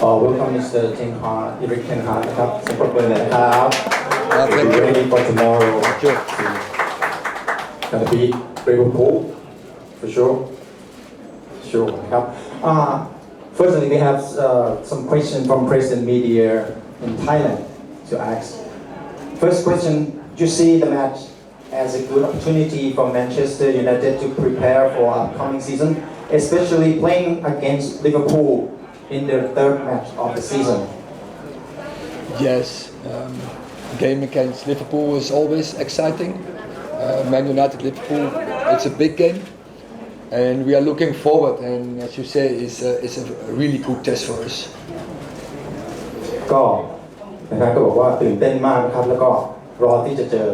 Welcome Mr. Ten Hag, Erik Ten Hag นะครับสำหรับวันนี้นะครับ Thank you. Ready for tomorrow. Sure. Gonna beat Liverpool for sure. Sure นะครับ Firstly, we have some questions from press and media in Thailand to ask. First question: do you see the match as a good opportunity for Manchester United to prepare for upcoming season, especially playing against Liverpool in their third match of the season? Yes, game against Liverpool is always exciting. Man United Liverpool, it's a big game, and we are looking forward. And as you say, it's a really good test for us. ก็นะครับก็บอกว่าตื่นเต้นมากนะครับแล้วก็รอที่จะเจอ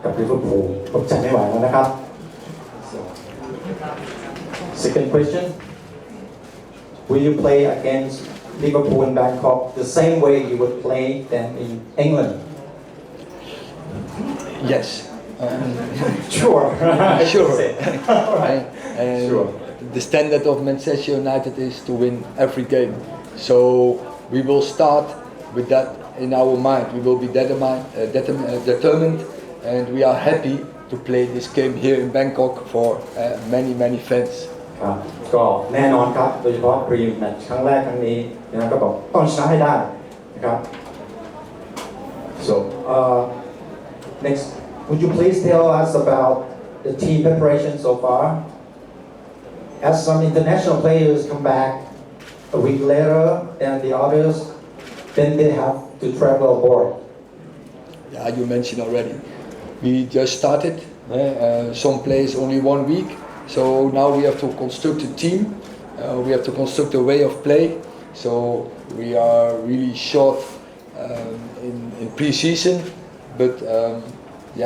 กับลิเวอร์พูลอดใจไม่ไหวแล้วนะครับ Second question: will you play against Liverpool in Bangkok the same way you would play them in England? Yes. Sure. Sure. Alright. And Sure. the standard of Manchester United is to win every game. So we will start with that in our mind. We will be determined, and we are happy to play this game here in Bangkok for many fans. ครับก็แน่นอนครับโดยเฉพาะพรีแมตช์ครั้งแรกครั้งนี้นะครับก็บอกต้องชนะให้ได้นะครับ So next, would you please tell us about the team preparation so far? As some international players come back a week later than the others, then they have to travel abroad. Yeah, you mentioned already. We just started. Some players only 1 week. So now we have to construct a team. We have to construct a way of play. So we are really short in pre-season, but we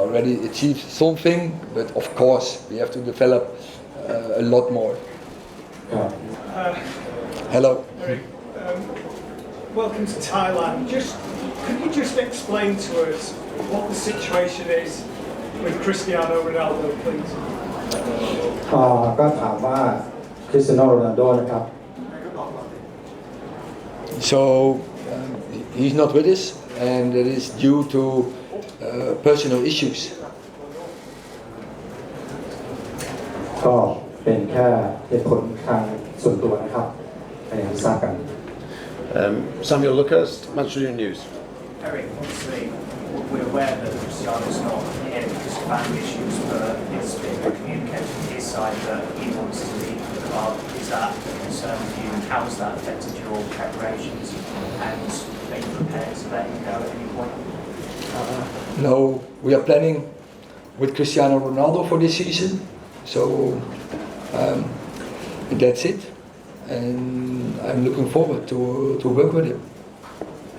already achieved something. But of course, we have to develop a lot more. Hello. Erik, welcome to Thailand. Could you just explain to us what the situation is with Cristiano Ronaldo, please? ก็ถามว่าคริสเตียโนโรนัลโดนะครับ So he's not with us, and it is due to personal issues. ก็เป็นแค่เหตุผลทางส่วนตัวนะครับให้ทราบกัน Samuel Lucas, Manchester News. Erik, obviously, we're aware that Cristiano's not here because of family issues, but it's been communicated from his side that he wants to leave the club. Is that a concern for you? How has that affected your preparations? And are you prepared to let him go at any point? No, we are planning with Cristiano Ronaldo for this season. So that's it. And I'm looking forward to work with him.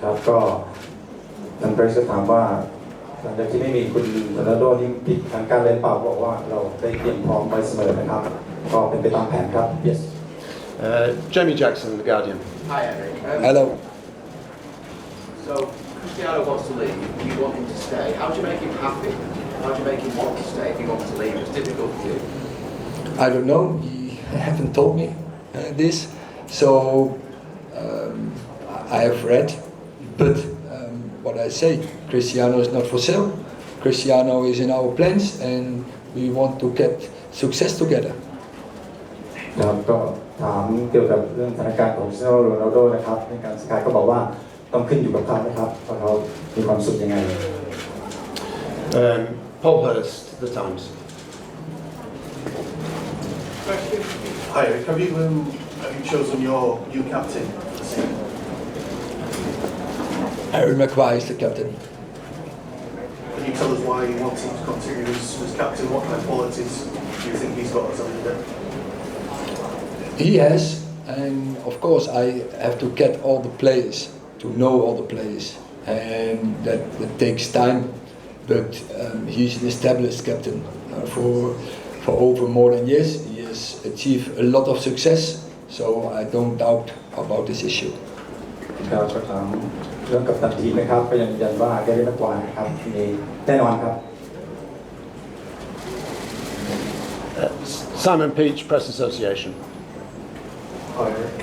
ครับก็ทางเบรสก็ถามว่าหลังจากที่ไม่มีคุณโรนัลโดนี่ผิดทางการเล่นเปล่าบอกว่าเราได้เตรียมพร้อมไว้เสมอนะครับก็เป็นไปตามแผนครับ yes Jamie Jackson, The Guardian. Hi, Erik. Hello. So, Cristiano wants to leave. You want him to stay. How do you make him happy? How do you make him want to stay if he wants to leave? It's difficult for you. I don't know. He haven't told me this. So I have read, but what I say, Cristiano is not for sale. Cristiano is in our plans, and we want to get success together. ครับก็ถามเกี่ยวกับเรื่องสถานการณ์ของคริสเตียโนโรนัลโดนะครับในการสกายก็บอกว่าต้องขึ้นอยู่กับเขานะครับว่าเขามีความสุขยังไง Paul Hurst, The Times. Question. Hi, Erik. Have you chosen your new captain? Harry Maguire is the captain. Can you tell us why you want him to continue as captain? What kind of qualities do you think he's got as a leader? He has, and of course I have to get all the players, to know all the players, and that takes time. But he's an established captain for over more than years. He has achieved a lot of success, so I don't doubt about this issue. ครับก็ถามเรื่องกัปตันทีมนะครับก็ยังยืนยันว่าแกเล่นมากกว่านะครับมีแน่นอนครับ Simon Peach, Press Association. Hi, Erik.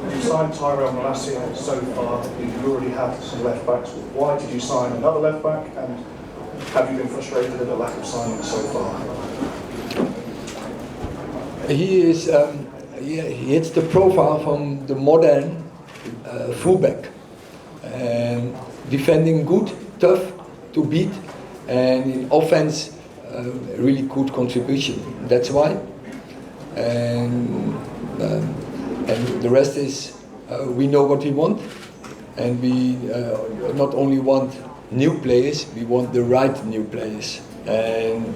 You signed Tyrell Malacia so far. You already have some left backs. Why did you sign another left back? And have you been frustrated at the lack of signing so far? He is he hits the profile from the modern fullback, and defending good, tough to beat, and in offense really good contribution. That's why, and the rest is we know what we want, and we not only want new players, we want the right new players, and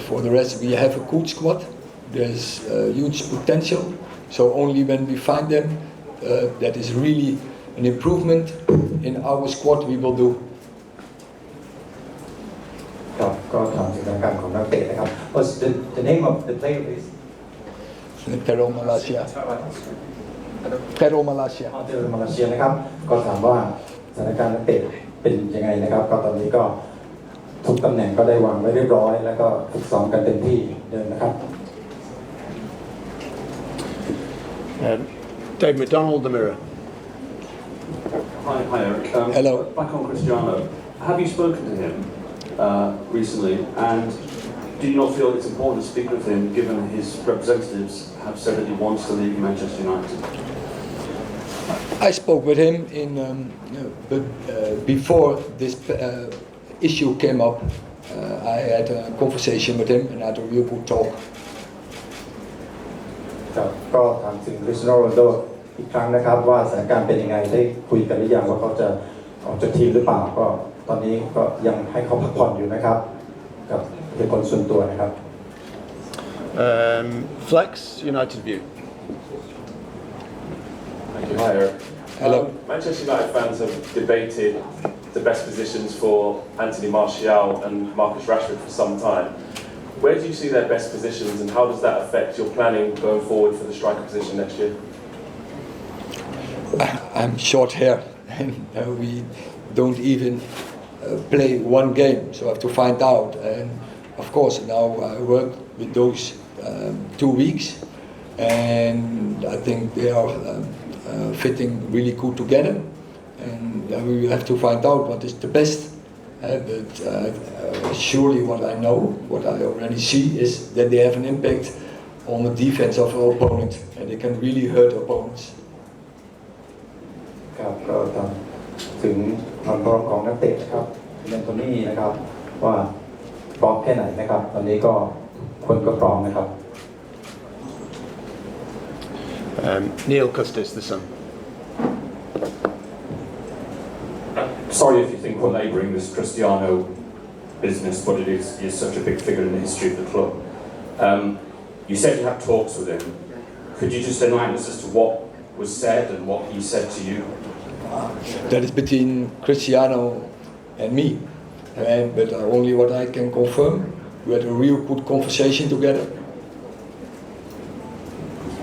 for the rest we have a good squad. There's huge potential, so only when we find them, that is really an improvement in our squad, we will do. ครับก็ถามถึงการของนักเตะนะครับ What's the name of the player please? Pero Malacia. Pero Malacia. เจอมาเลเซียนะครับก็ถามว่าสถานการณ์นักเตะเป็นยังไงนะครับก็ตอนนี้ก็ทุกตำแหน่งก็ได้วางไว้เรียบร้อยแล้วก็ฝึกซ้อมกันเต็มที่เดินนะครับ Dave McDonald, The Mirror. Hi Eric. Hello. Back on Cristiano. Have you spoken to him recently? And do you not feel it's important to speak with him, given his representatives have said that he wants to leave Manchester United? I spoke with him but before this issue came up. I had a conversation with him and had a real good talk. ครับก็ถามถึงคริสเตียโนโรนัลโดอีกครั้งนะครับว่าสถานการณ์เป็นยังไงได้คุยกันหรือยังว่าเขาจะออกจากทีมหรือเปล่าก็ตอนนี้ก็ยังให้เขาพักผ่อนอยู่นะครับกับเป็นคนส่วนตัวนะครับ Flex, United View. Thank you. Hi, Eric. Hello. Manchester United fans have debated the best positions for Anthony Martial and Marcus Rashford for some time. Where do you see their best positions, and how does that affect your planning going forward for the striker position next year? I'm short hair, and we don't even play one game, so I have to find out. And of course, now I work with those 2 weeks, and I think they are fitting really good together. And we will have to find out what is the best. But surely what I know, what I already see, is that they have an impact on the defense of our opponent, and they can really hurt opponents. ครับก็ถึงความพร้อมของนักเตะนะครับเรนโทนี่นะครับว่าพร้อมแค่ไหนนะครับตอนนี้ก็คนก็พร้อมนะครับ Neil Custis, The Sun. Sorry if you think we're labouring this Cristiano business, but it is such a big figure in the history of the club. You said you had talks with him. Could you just enlighten us as to what was said and what he said to you? That is between Cristiano and me. But only what I can confirm, we had a real good conversation together.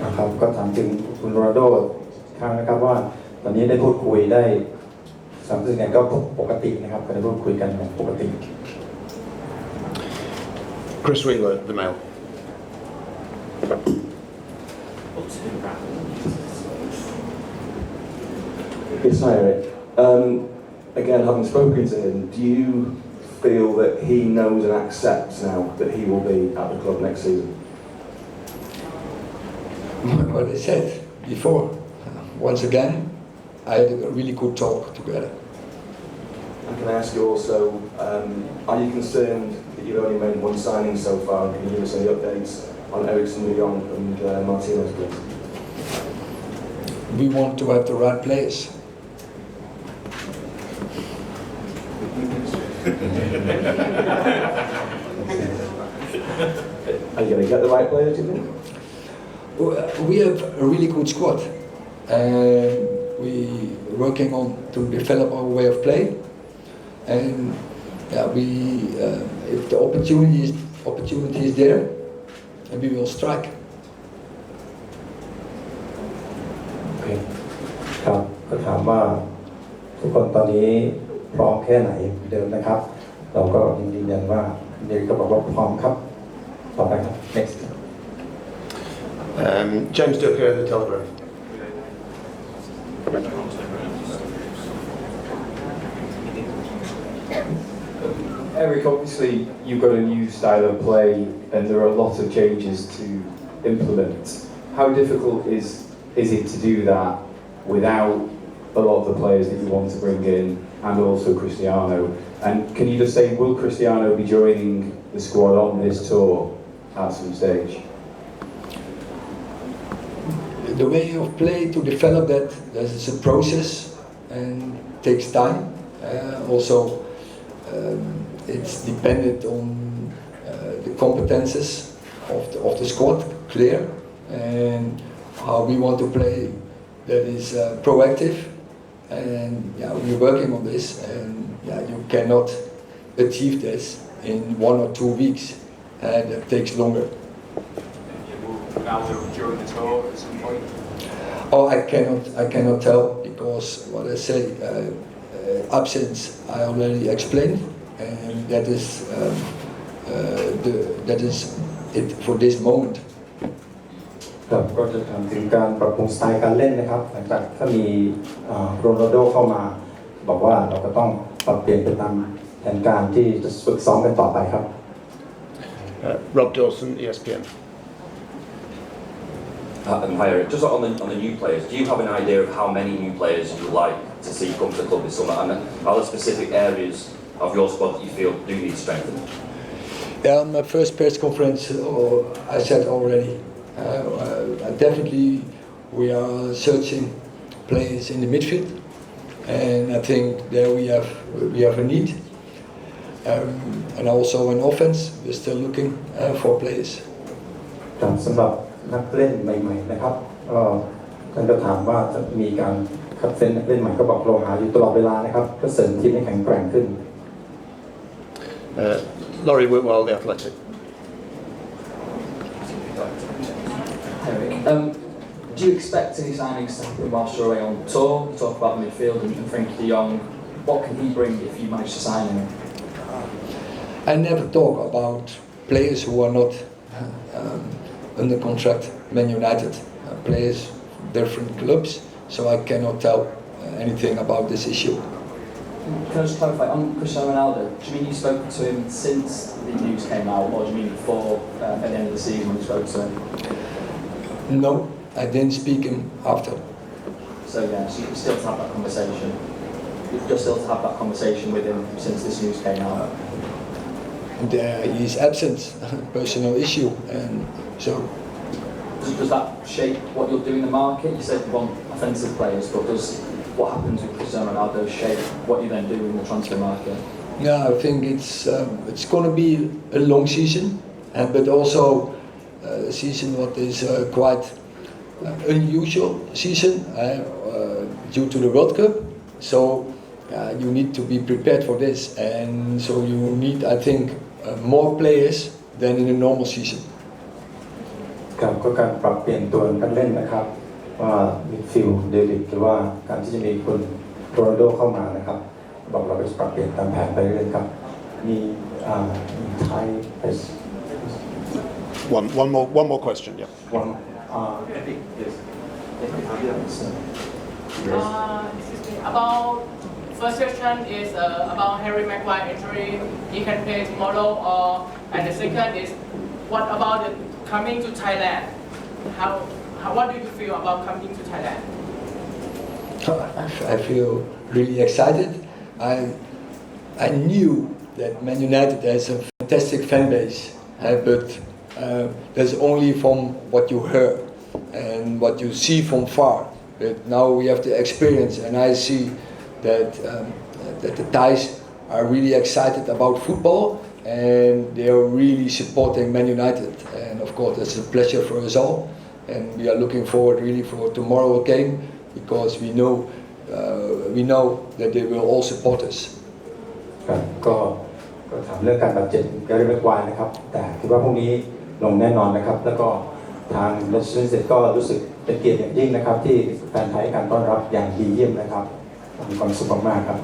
นะครับก็ถามถึงคุณโรนัลโดครั้งนะครับว่าตอนนี้ได้พูดคุยได้สามสิ่งไงก็ปกตินะครับก็ได้พูดคุยกันปกติ Chris Wheeler, The Mail. Yes, hi Eric. Again, having spoken to him, do you feel that he knows and accepts now that he will be at the club next season? What I said before, once again, I had a really good talk together. And can I ask you also, are you concerned that you've only made one signing so far? Can you give us any updates on Eriksen, De Jong and Martinez, please? We want to have the right players. Are you going to get the right players, do you think? We have a really good squad, and we working on to develop our way of play. And if the opportunity is there, and we will strike. โอเคครับก็ถามว่าทุกคนตอนนี้พร้อมแค่ไหนเดิมนะครับเราก็ยืนยันว่าเด็กก็บอกว่าพร้อมครับต่อไปครับ next James Ducker, The Telegraph. Erik, obviously you've got a new style of play and there are a lot of changes to implement. How difficult is it to do that without a lot of the players that you want to bring in and also Cristiano? And can you just say, will Cristiano be joining the squad on this tour at some stage? The way of play to develop that, is a process and takes time. Also, it's dependent on the competences of the squad, clear, and how we want to play. That is proactive, and yeah, we're working on this. And yeah, you cannot achieve this in 1 or 2 weeks, and it takes longer. Ronaldo during the tour at some point? Oh, I cannot tell because what I say, absence I already explained, and that is it for this moment. ครับก็จะถามถึงการปรับปรุงสไตล์การเล่นนะครับหลังจากถ้ามีโรนัลโดเข้ามาบอกว่าเราก็ต้องปรับเปลี่ยนไปตามแผนการที่จะฝึกซ้อมกันต่อไปครับ Rob Dawson, ESPN. Hi Erik, just on the new players, do you have an idea of how many new players you'd like to see come to the club this summer, and are there specific areas of your squad that you feel do need strengthening? Yeah, on my first press conference, I said already, definitely we are searching players in the midfield, and I think there we have a need, and also in offense we're still looking for players. สำหรับนักเล่นใหม่ๆนะครับท่านก็ถามว่าจะมีการคัดเฟ้นนักเล่นใหม่ก็บอกเราหาอยู่ตลอดเวลานะครับก็เสริมทีมให้แข็งแกร่งขึ้น Laurie Whitwell, The Athletic. Erik, do you expect any signings to happen whilst you're away on tour? You talk about midfield and Frankie de Jong. What can he bring if you manage to sign him? I never talk about players who are not under contract, Man United, players, different clubs, so I cannot tell anything about this issue. Can I just clarify, on Cristiano Ronaldo, do you mean you spoke to him since the news came out, or do you mean before, at the end of the season when you spoke to him? No, I didn't speak him after. So yeah, so you still have that conversation. You're still to have that conversation with him since this news came out? He's absent, personal issue, and so. Does that shape what you'll do in the market? You said you want offensive players, but does what happens with Cristiano Ronaldo shape what you then do in the transfer market? Yeah, I think it's going to be a long season, but also a season what is quite unusual season due to the World Cup. So you need to be prepared for this, and so you need, I think, more players than in a normal season. ครับก็การปรับเปลี่ยนตัวนักเล่นนะครับว่ามิดฟิลด์เดวิดหรือว่าการที่จะมีคนโรนัลโดเข้ามานะครับบอกเราจะปรับเปลี่ยนตามแผนไปเรื่อยๆครับมีไทย One more question, yeah. One. About first question is about Harry Maguire injury. He can play tomorrow, and the second is what about the coming to Thailand? What do you feel about coming to Thailand? I feel really excited. I knew that Man United has a fantastic fan base, but that's only from what you heard and what you see from far. But now we have the experience, and I see that the Thais are really excited about football, and they are really supporting Man United. And of course, it's a pleasure for us all, and we are looking forward really for tomorrow's game because we know that they will all support us. ก็ถามเรื่องการบาดเจ็บแกรี่แม็กไกวร์นะครับแต่คิดว่าพรุ่งนี้ลงแน่นอนนะครับแล้วก็ทางดัชแมนก็รู้สึกเป็นเกียรติอย่างยิ่งนะครับที่แฟนไทยการต้อนรับอย่างดีเยี่ยมนะครับมีความสุขมากๆครับ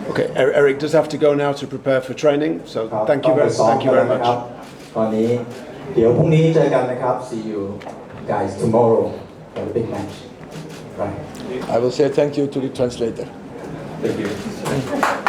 Okay, Erik does have to go now to prepare for training, so thank you very much. ตอนนี้เดี๋ยวพรุ่งนี้เจอกันนะครับ See you guys tomorrow for the big match. I will say thank you to the translator. Thank you.